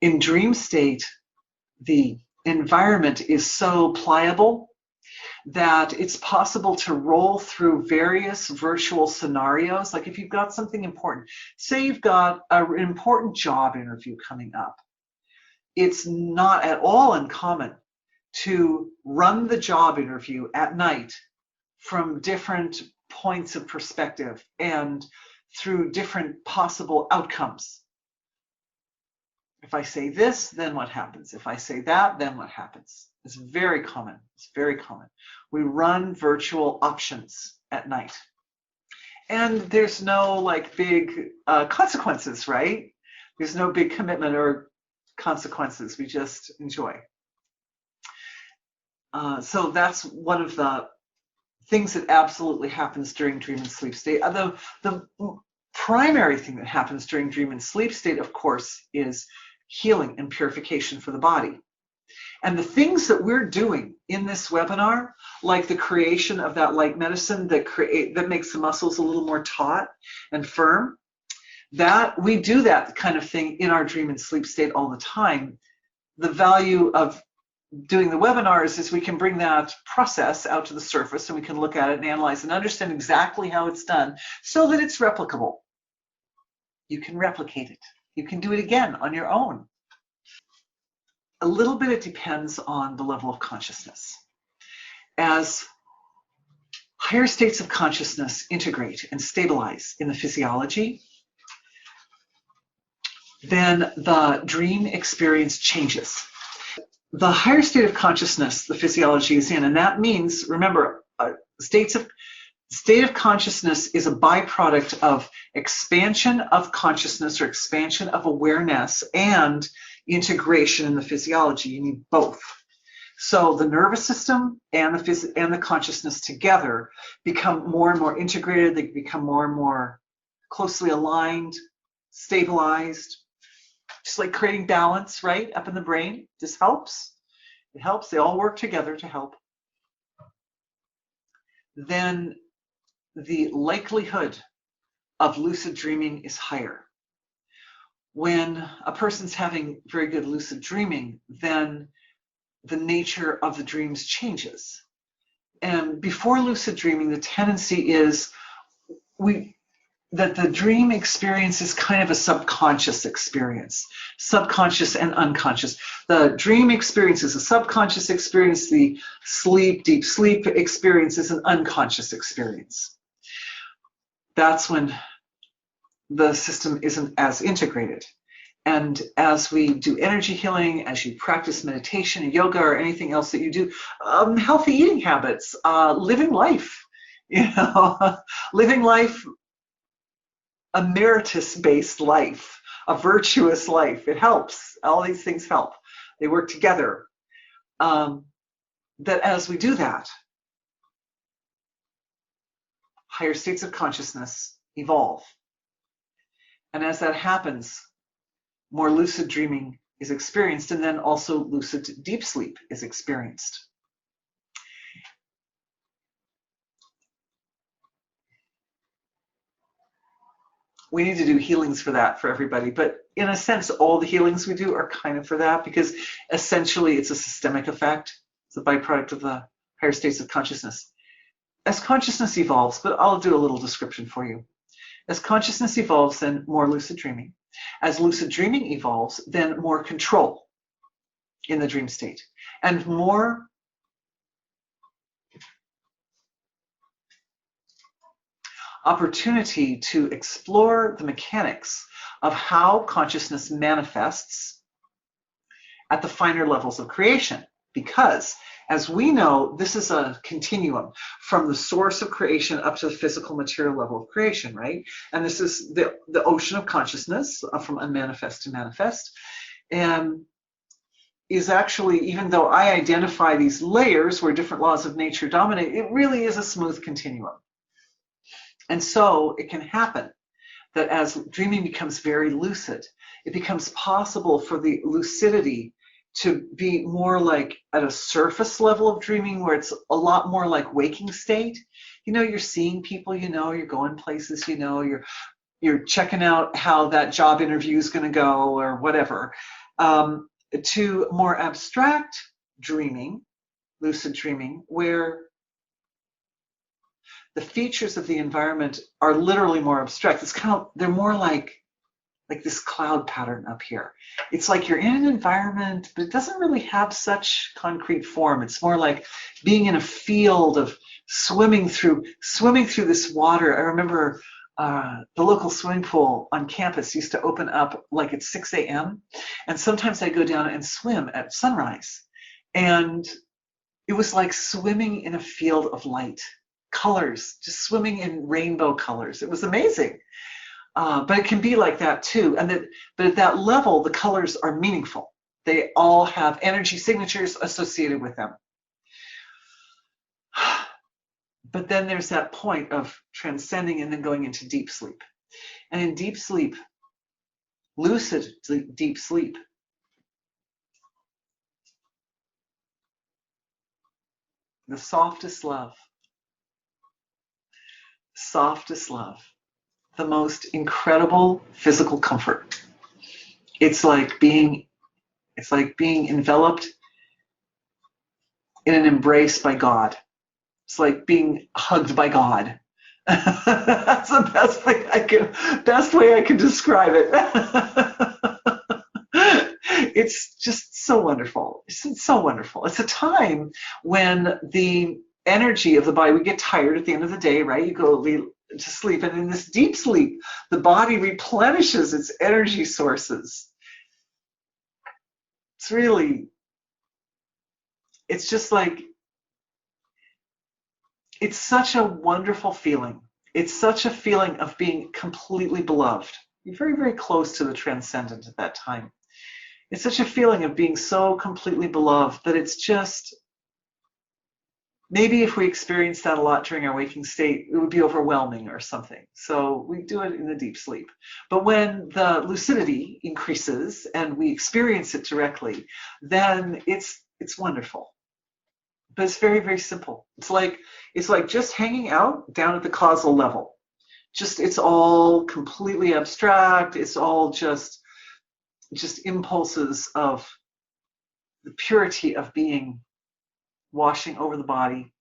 in dream state, the environment is so pliable that it's possible to roll through various virtual scenarios. Like if you've got something important, say you've got an important job interview coming up, it's not at all uncommon to run the job interview at night from different points of perspective and through different possible outcomes. If I say this, then what happens? If I say that, then what happens? It's very common. It's very common. We run virtual options at night. And there's no like big consequences, right? There's no big commitment or consequences. We just enjoy. So that's one of the things that absolutely happens during dream and sleep state. The primary thing that happens during dream and sleep state, of course, is healing and purification for the body. And the things that we're doing in this webinar, like the creation of that light medicine that makes the muscles a little more taut and firm, that we do that kind of thing in our dream and sleep state all the time. The value of doing the webinars is we can bring that process out to the surface and we can look at it and analyze and understand exactly how it's done so that it's replicable. You can replicate it. You can do it again on your own. A little bit it depends on the level of consciousness. As higher states of consciousness integrate and stabilize in the physiology, then the dream experience changes. The higher state of consciousness the physiology is in, and that means, remember, state of consciousness is a byproduct of expansion of consciousness or expansion of awareness and integration in the physiology. You need both. So the nervous system and the consciousness together become more and more integrated. They become more and more closely aligned, stabilized, just like creating balance, right, up in the brain. This helps. It helps. They all work together to help. Then the likelihood of lucid dreaming is higher. When a person's having very good lucid dreaming, then the nature of the dreams changes. And before lucid dreaming, the tendency is that the dream experience is kind of a subconscious experience, subconscious and unconscious. The dream experience is a subconscious experience. The deep sleep experience is an unconscious experience. That's when the system isn't as integrated. And as we do energy healing, as you practice meditation, yoga, or anything else that you do, healthy eating habits, living life, living life, a meritus-based life, a virtuous life. It helps. All these things help. They work together. That as we do that, higher states of consciousness evolve. And as that happens, more lucid dreaming is experienced, and then also lucid deep sleep is experienced. We need to do healings for that for everybody, but in a sense, all the healings we do are kind of for that, because essentially it's a systemic effect. It's a byproduct of the higher states of consciousness. As consciousness evolves, but I'll do a little description for you. As consciousness evolves, then more lucid dreaming. As lucid dreaming evolves, then more control in the dream state, and more opportunity to explore the mechanics of how consciousness manifests at the finer levels of creation. Because, as we know, this is a continuum from the source of creation up to the physical material level of creation, right? And this is the ocean of consciousness from unmanifest to manifest. And is actually, even though I identify these layers where different laws of nature dominate, it really is a smooth continuum. And so it can happen that as dreaming becomes very lucid, it becomes possible for the lucidity to be more like at a surface level of dreaming, where it's a lot more like waking state. You're seeing people, you're going places, you're checking out how that job interview is going to go or whatever. to more abstract dreaming, lucid dreaming, where the features of the environment are literally more abstract. It's kind of, they're more like this cloud pattern up here. It's like you're in an environment, but it doesn't really have such concrete form. It's more like being in a field of swimming through this water. I remember the local swimming pool on campus used to open up like at 6 a.m. And sometimes I go down and swim at sunrise. And it was like swimming in a field of light, colors, just swimming in rainbow colors. It was amazing. But it can be like that too. But at that level, the colors are meaningful. They all have energy signatures associated with them. But then there's that point of transcending and then going into deep sleep. And in deep sleep, lucid deep sleep, the softest love, the most incredible physical comfort. It's like being enveloped in an embrace by God. It's like being hugged by God. That's the best way I can describe it. It's just so wonderful. It's so wonderful. It's a time when the energy of the body, we get tired at the end of the day, right? You go to sleep, and in this deep sleep, the body replenishes its energy sources. It's just like, it's such a wonderful feeling. It's such a feeling of being completely beloved. You're very, very close to the transcendent at that time. It's such a feeling of being so completely beloved that it's just, maybe if we experience that a lot during our waking state, it would be overwhelming or something. So we do it in the deep sleep. But when the lucidity increases and we experience it directly, then it's wonderful. But it's very, very simple. It's like just hanging out down at the causal level. It's all completely abstract. It's all just impulses of the purity of being washing over the body.